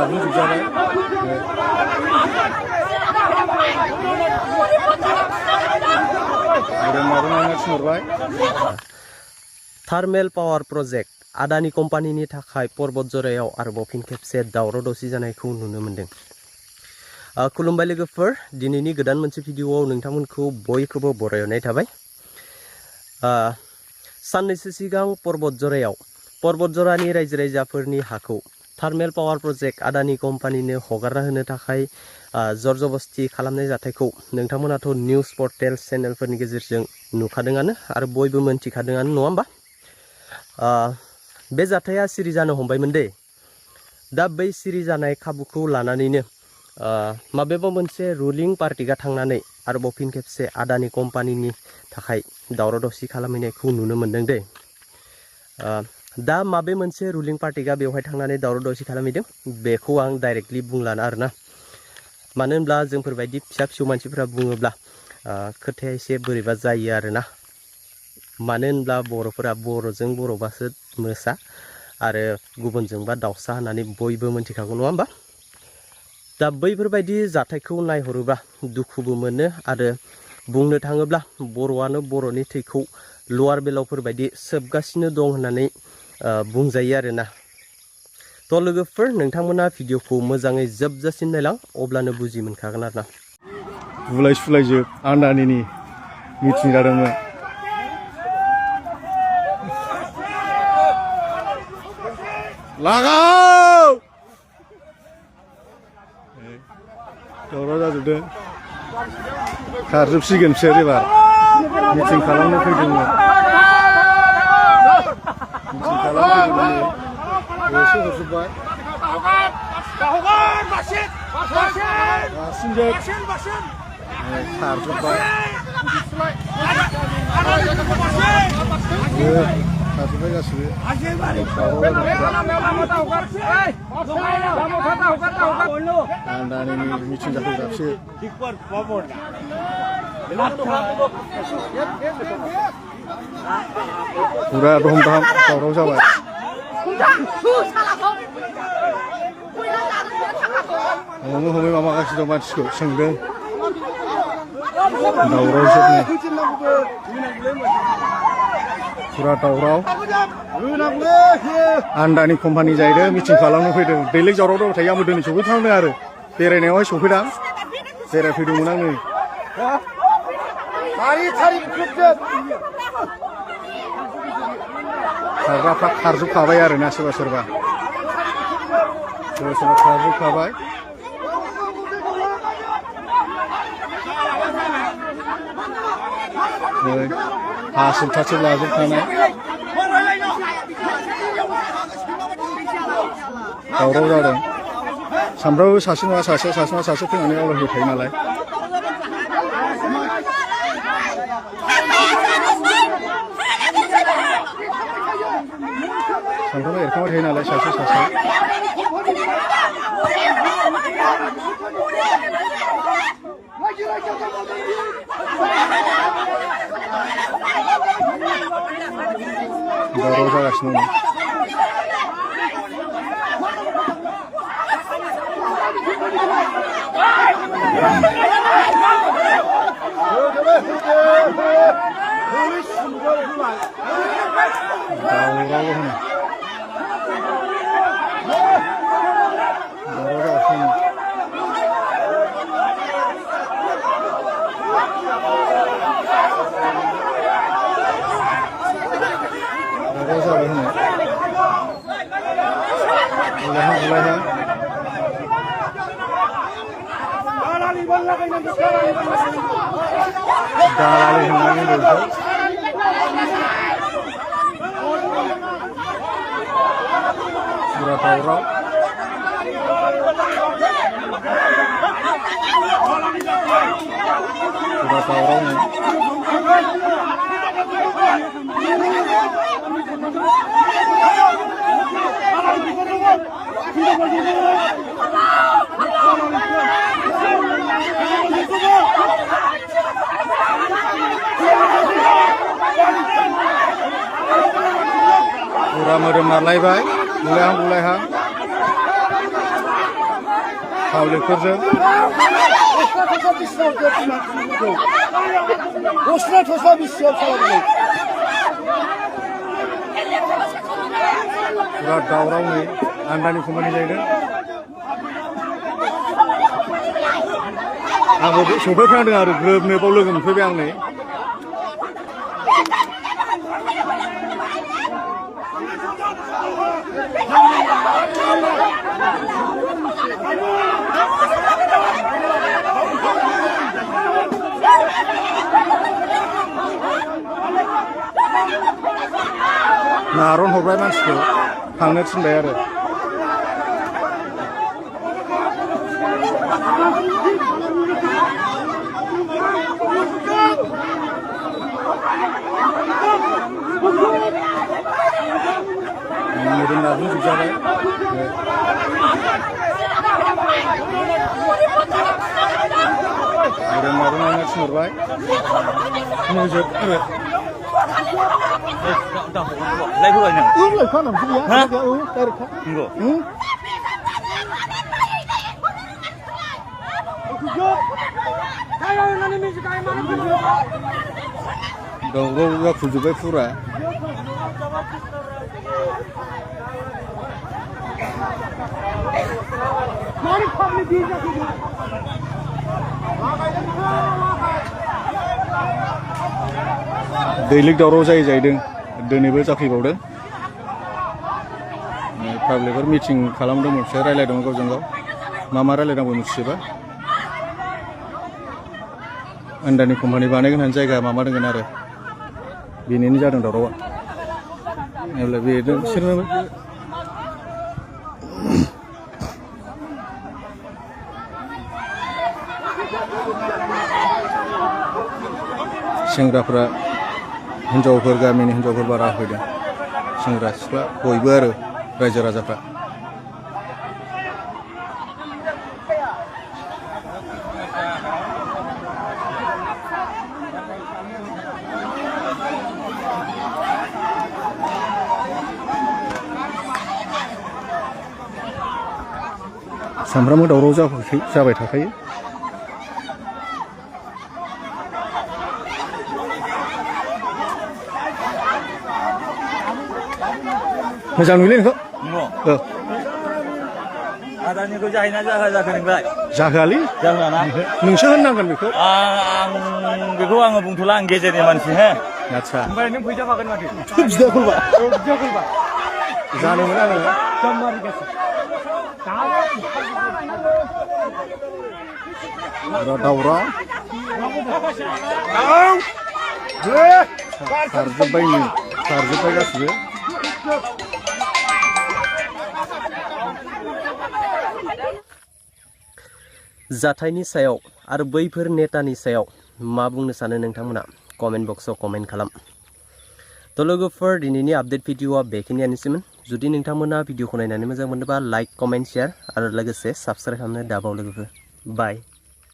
बुंजोबजाबाय thermal power project आदानि कम्पानिनि थाखाय पर्बत जरायाव आरोबाव फिन खेबसे दावराव दावसि जानायखौ नुनो मोनदों। खुलुमबाय लोगोफोर, दिनैनि गोदान मोनसे भिडिअआव नोंथांमोनखौ बयखौबो बरायनाय थाबाय। साननैसो सिगां पर्बत जरानि रायजो राजाफोरनि हाखौ थार्मेल पावार प्रोजेक्ट आदानि कम्पानिनो हगारना होनो थाखाय जरजबस्ति खालामनाय जाथायखौ नोंथांमोनाथ' निउस पर्टेल चेनेलफोरनि गेजेरजों नुखादोंआनो आरो बयबो मोनथिखादोंआनो, नङा होमबा? बे जाथाया सिरि जानो हमबायमोन दे। दा बै सिरि जानाय खाबुखौ लानानैनो माबेबा मोनसे रुलिं पार्टिया थांनानै आरोबाव फिन खेबसे आदानि कम्पानिनि थाखाय दावराव दावसि खालामहैनायखौ नुनो मोनदों दे। दा माबे मोनसे रुलिं पार्टिया बेवहाय थांनानै दावराव दावसि खालामहैदों बेखौ आं डाइरेक्टलि बुंलाना आरोना। मानो होनब्ला जोंफोरबायदि फिसा फिसौ मानसिफोरा बुङोब्ला खोथाया एसे बोरैबा जायो आरोना। मानो होनब्ला बर'फोरा बर'जों बर'बासो मोसा आरो गुबुनजोंबा दाउसा होननानै बयबो मोनथिखागौ, नङा होमबा? दा बैफोरबायदि जाथायखौ नायहरोब्ला दुखुबो मोनो आरो बुंनो थाङोब्ला बर'आनो बर'नि थैखौ लवार बेलावफोरबायदि सोबगासिनो दं होननानै बुंजायो आरोना। थ' लोगोफोर, नोंथांमोना भिडिअखौ मोजाङै जोबजासिम नायलां, अब्लानो बुजि मोनखागोन आरोना। बुलाय सुलायजोब आदानिनि मिटिं जादोंमोन। लागाव दावराव जाजोबदों, खारजोबसिगोन बिसोर एबार मिटिं खालामनो फैदोंमोन। मिटिं खालामनो फैदोंमोन एसे हरजोब्बाय। खारजोब्बाय खारजोब्बाय गासिबो। आदानिनि मिटिं जाफैग्रासो पुरा दहम दाहाम दावराव जाबाय। हमै हमै माबागासिनो दं, मानसिखौ सोंदों। दावराव जोबनो पुरा दावराव। आदानि कम्पानि जाहैदों, मिटिं खालामनो फैदों। दैलिक दावराव दावराव थायो। आंबो दिनै सफैफ्रांदों आरो बेरायनायावहाय सफैदां, बेरायफैदोंमोन आङो। खारग्राफ्रा खारजोबखाबाय आरोना, सोरबा सोरबा खारजोबखाबाय। हासिब थासिब लाजोबखानाय, दावराव जादों। सामफ्रामबो सासे नङा सासे फैनानै आवलायहोबाय थायो नालाय। सामफ्रामबो एरखांबाय थायो नालाय सासे दावराव जागासिनो दं। दावराव होनो दालालि होननानै बुङो। पुरा दावराव। पुरा दावरावनो पूरा मोदोम नारलायबाय बुलायहां बुलायहां पाब्लिकफोरजों पुरा दावराव नै आन्दानि कम्पानि जाहैदों आंबो सफैफ्रांदों आरो ग्रोबनो बाव लोगो मोनफैबाय आं नै नारन हरबाय मानसिखौ थांनो थिनबाय आरो मोदोमनाबो जुजाबाय मोदोमनाबो नायना थिनहरबाय नोजोर आरो Lấy hụi nè. Lấy khoan nằm không Hả? đây được không? Đâu ra phụ giúp với phụ ra. दैलिक दावराव जाहैदों दिनैबो जाफैबावदों पाब्लिकफोर मिटिं खालामदों मोनसे रायलायदोंमोन गावजों गाव मा रायलायनांगौ मिथिजोबा आन्दानि कम्पानि बानायगोन होननानै जायगा माबा दोंगोन आरो बेनिनो जादों दावरावा अब्ला बेजों बिसोरनो सेंग्राफोरा हिन्जावफोर गामिनि हिन्जावफोर बारा फैदों सेंग्रा सिख्ला बयबो आरो रायजो राजाफ्रा सामफ्रामबो दावराव जाबाय थाखायो मोजां नुयोलै नोंखौ आदानिखौ जाहैना जाखो नोंलाय जाहोआलै जाहोआना नोंसो होननांगोन बेखौ आं बेखौ आङो बुंथ'ला आं गेजेरनि मानसि हे आच्छा ओमफ्राय नों फैसा फागोन माथो बिदा फैबा जानोमोन आङो दावराव खारजोब्बाय गासिबो जाथायनि सायाव आरो बैफोर नेतानि सायाव मा बुंनो सानो नोंथांमोना कमेन्ट बक्सआव कमेन्ट खालाम तो लोगोफोर दिनैनि आपडेट भिडिअआ बेखिनियानोसैमोन जुदि नोंथांमोना भिडिअखौ नायनानै मोजां मोनोबा लाइक कमेन्ट शेयार आरो लोगोसे साबस्क्राइब खालामनो दाबाव लोगोफोर बाय